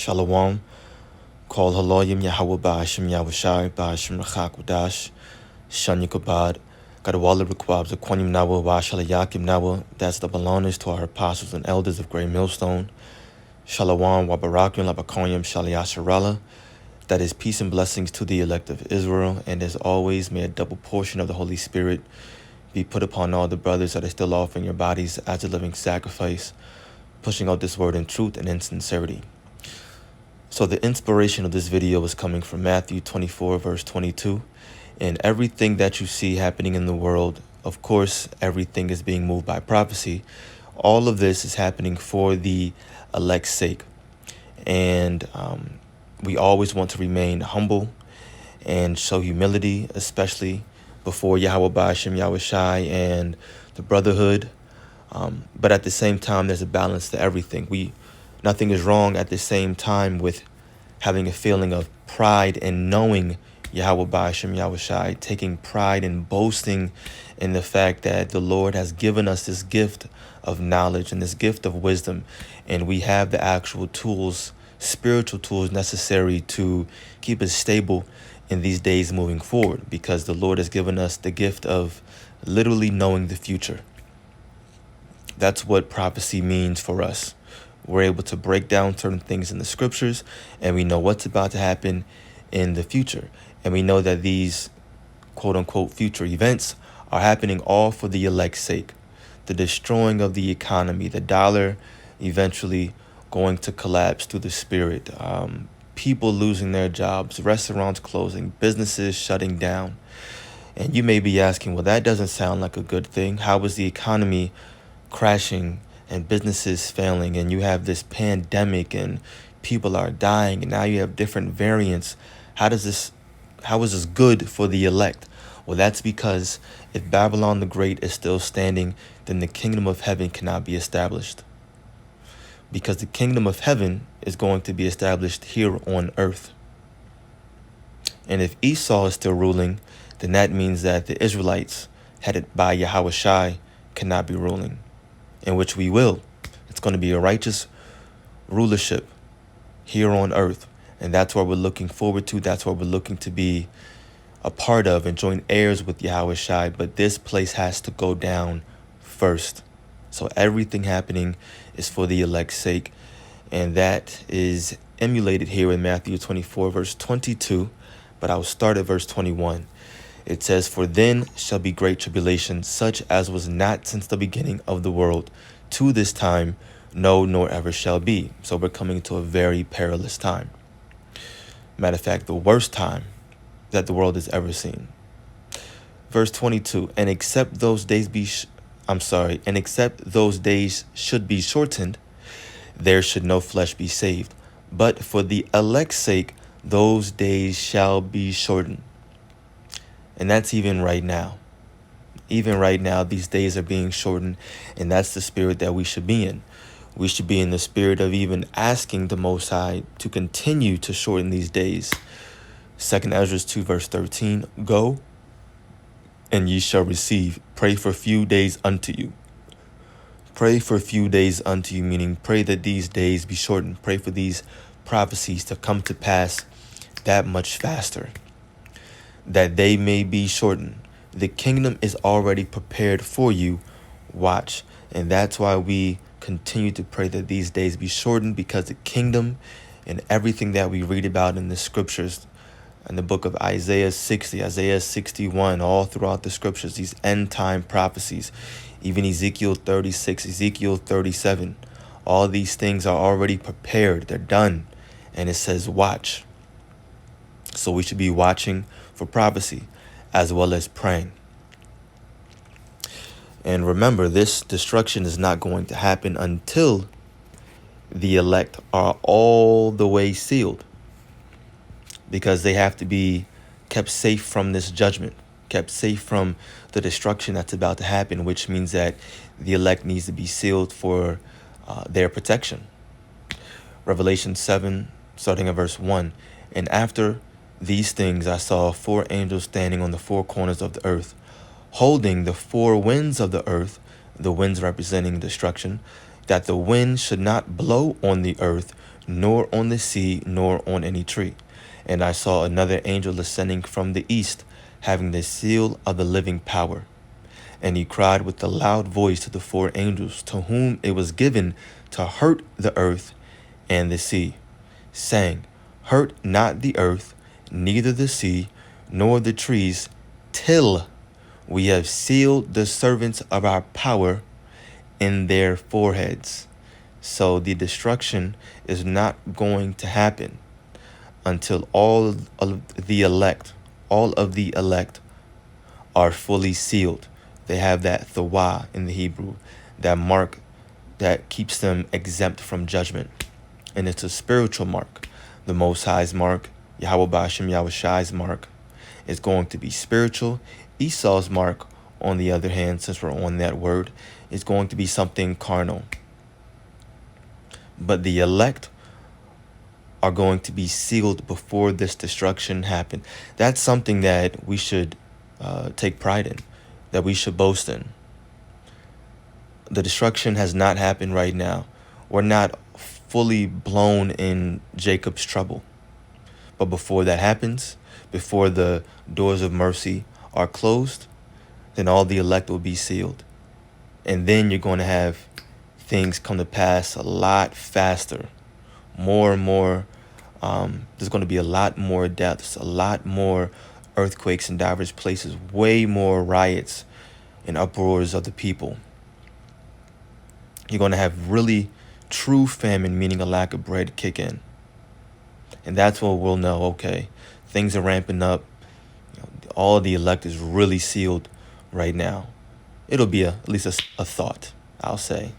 Shalom. Call Haloyim Yahweh Ba'ashim Yahushai Ba'ashim Rachakwadash Shanyakabad Gadawala Requab Zaquanim Nawa Washalayakim Nawa. That's the belongings to our apostles and elders of Great Millstone. Shalom Wabarakim Labakonyam Shalayasharala. That is peace and blessings to the elect of Israel. And as always, may a double portion of the Holy Spirit be put upon all the brothers that are still offering your bodies as a living sacrifice, pushing out this word in truth and in sincerity. So the inspiration of this video is coming from Matthew 24, verse 22. And everything that you see happening in the world, of course, everything is being moved by prophecy. All of this is happening for the elect's sake. And we always want to remain humble and show humility, especially before Yahweh Ba'ashim Yahushai and the brotherhood. But at the same time, there's a balance to everything. Nothing is wrong at the same time with having a feeling of pride in knowing Yahweh Ba'ashim Yahushai, taking pride in boasting in the fact that the Lord has given us this gift of knowledge and this gift of wisdom, and we have the actual tools, spiritual tools necessary to keep us stable in these days moving forward, because the Lord has given us the gift of literally knowing the future. That's what prophecy means for us. We're able to break down certain things in the scriptures, and we know what's about to happen in the future. And we know that these quote-unquote future events are happening all for the elect's sake. The destroying of the economy, the dollar eventually going to collapse through the spirit, people losing their jobs, restaurants closing, businesses shutting down. And you may be asking, well, that doesn't sound like a good thing. How is the economy crashing and businesses failing, and you have this pandemic and people are dying, and now you have different variants? How is this good for the elect? Well, that's because if Babylon the Great is still standing, then the kingdom of heaven cannot be established. Because the kingdom of heaven is going to be established here on earth. And if Esau is still ruling, then that means that the Israelites, headed by Yahushai, cannot be ruling. In which we will. It's going to be a righteous rulership here on earth. And that's what we're looking forward to. That's what we're looking to be a part of and join heirs with Yahushai. But this place has to go down first. So everything happening is for the elect's sake. And that is emulated here in Matthew 24, verse 22. But I will start at verse 21. It says, "For then shall be great tribulation, such as was not since the beginning of the world, to this time, no, nor ever shall be." So we're coming to a very perilous time. Matter of fact, the worst time that the world has ever seen. Verse 22, and except those days should be shortened, there should no flesh be saved. But for the elect's sake, those days shall be shortened. And that's even right now. Even right now, these days are being shortened, and that's the spirit that we should be in. We should be in the spirit of even asking the Most High to continue to shorten these days. 2 Ezra 2, verse 13, "Go, and ye shall receive. Pray for a few days unto you." Pray for a few days unto you, meaning pray that these days be shortened. Pray for these prophecies to come to pass that much faster, that they may be shortened. The kingdom is already prepared for you. Watch. And that's why we continue to pray that these days be shortened, because the kingdom and everything that we read about in the scriptures, in the book of Isaiah 60, Isaiah 61, all throughout the scriptures, these end time prophecies, even Ezekiel 36, Ezekiel 37, all these things are already prepared. They're done. And it says, watch. So we should be watching for prophecy as well as praying. And remember, this destruction is not going to happen until the elect are all the way sealed, because they have to be kept safe from this judgment, kept safe from the destruction that's about to happen, which means that the elect needs to be sealed for their protection. Revelation 7, starting at verse 1, "And after these things I saw 4 angels standing on the 4 corners of the earth, holding the 4 winds of the earth," the winds representing destruction, that the wind should not blow on the earth, nor on the sea, nor on any tree. And I saw another angel ascending from the east, having the seal of the living power. And he cried with a loud voice to the four angels, to whom it was given to hurt the earth and the sea, saying, Hurt not the earth, neither the sea, nor the trees, till we have sealed the servants of our power in their foreheads. So the destruction is not going to happen until all of the elect are fully sealed. They have that thawah in the Hebrew, that mark that keeps them exempt from judgment. And it's a spiritual mark. The Most High's mark, Yahweh Ba'ashem Yahushai's mark, is going to be spiritual. Esau's mark, on the other hand, since we're on that word, is going to be something carnal. But the elect are going to be sealed before this destruction happens. That's something that we should take pride in, that we should boast in. The destruction has not happened right now. We're not fully blown in Jacob's trouble. But before that happens, before the doors of mercy are closed, then all the elect will be sealed. And then you're going to have things come to pass a lot faster. More and more, there's going to be a lot more deaths, a lot more earthquakes in diverse places, way more riots and uproars of the people. You're going to have really true famine, meaning a lack of bread, kick in. And that's when we'll know, okay, things are ramping up. All the elect is really sealed right now. It'll be at least a thought, I'll say.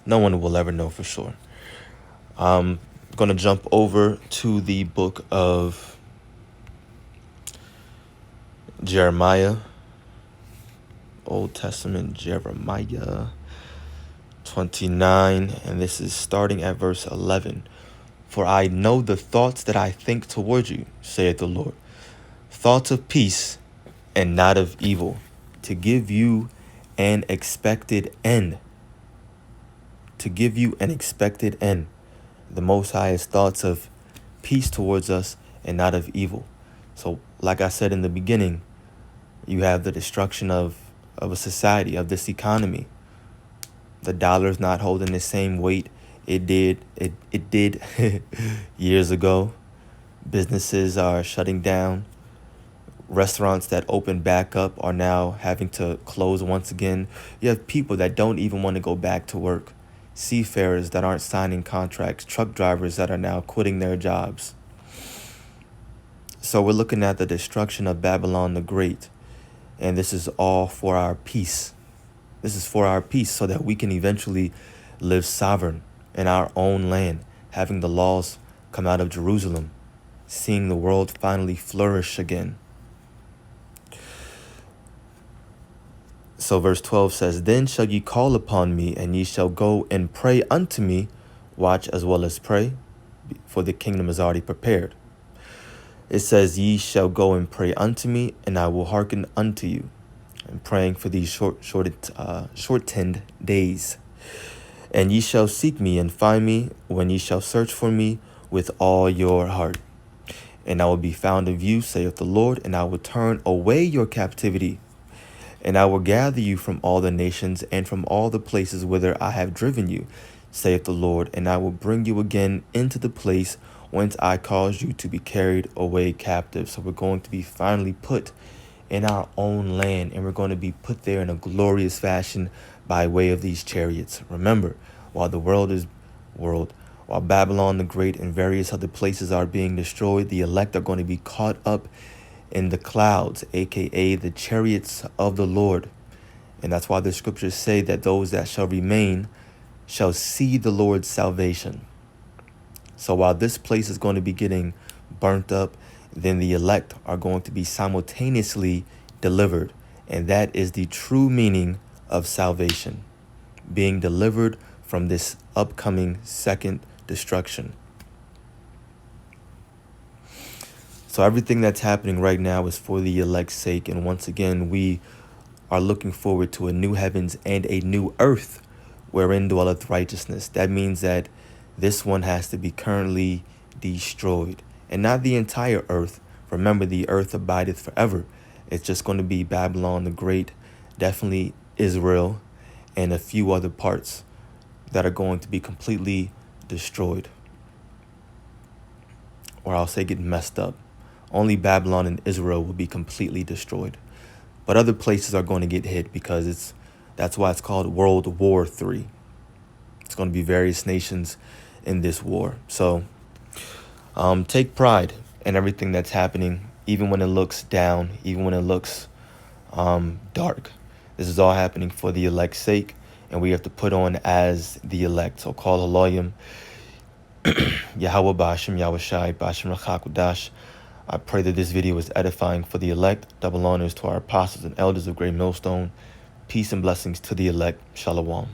No one will ever know for sure. I'm going to jump over to the book of Jeremiah, Old Testament, Jeremiah 29, and this is starting at verse 11. For I know the thoughts that I think toward you, saith the Lord, thoughts of peace and not of evil, to give you an expected end. To give you an expected end. The Most High's thoughts of peace towards us and not of evil. So, like I said in the beginning, you have the destruction of a society, of this economy. The dollar's not holding the same weight it did years ago. Businesses are shutting down. Restaurants that open back up are now having to close once again. You have people that don't even want to go back to work. Seafarers that aren't signing contracts. Truck drivers that are now quitting their jobs. So we're looking at the destruction of Babylon the Great. And this is all for our peace. This is for our peace so that we can eventually live sovereign in our own land, having the laws come out of Jerusalem, seeing the world finally flourish again. So verse 12 says, Then shall ye call upon me, and ye shall go and pray unto me, watch as well as pray, for the kingdom is already prepared. It says, Ye shall go and pray unto me, and I will hearken unto you. I'm praying for these shortened days. And ye shall seek me and find me when ye shall search for me with all your heart. And I will be found of you, saith the Lord, and I will turn away your captivity. And I will gather you from all the nations and from all the places whither I have driven you, saith the Lord, and I will bring you again into the place whence I caused you to be carried away captive. So we're going to be finally put in our own land, and we're going to be put there in a glorious fashion by way of these chariots. Remember, while Babylon the Great and various other places are being destroyed, the elect are going to be caught up in the clouds, aka the chariots of the Lord. And that's why the scriptures say that those that shall remain shall see the Lord's salvation. So while this place is going to be getting burnt up, then the elect are going to be simultaneously delivered. And that is the true meaning of salvation, being delivered from this upcoming second destruction. So everything that's happening right now is for the elect's sake. And once again, we are looking forward to a new heavens and a new earth wherein dwelleth righteousness. That means that this one has to be currently destroyed, and not the entire earth. Remember, the earth abideth forever. It's just going to be Babylon the Great, definitely Israel, and a few other parts that are going to be completely destroyed. Or I'll say get messed up. Only Babylon and Israel will be completely destroyed. But other places are going to get hit because that's why it's called World War III. It's going to be various nations in this war. So take pride in everything that's happening, even when it looks down, even when it looks dark. This is all happening for the elect's sake, and we have to put on as the elect. So call Elohim, Yahweh Ba'ashem Yahushai Ba'ashem Rachakudash. I pray that this video is edifying for the elect. Double honors to our apostles and elders of Great Millstone. Peace and blessings to the elect. Shalom.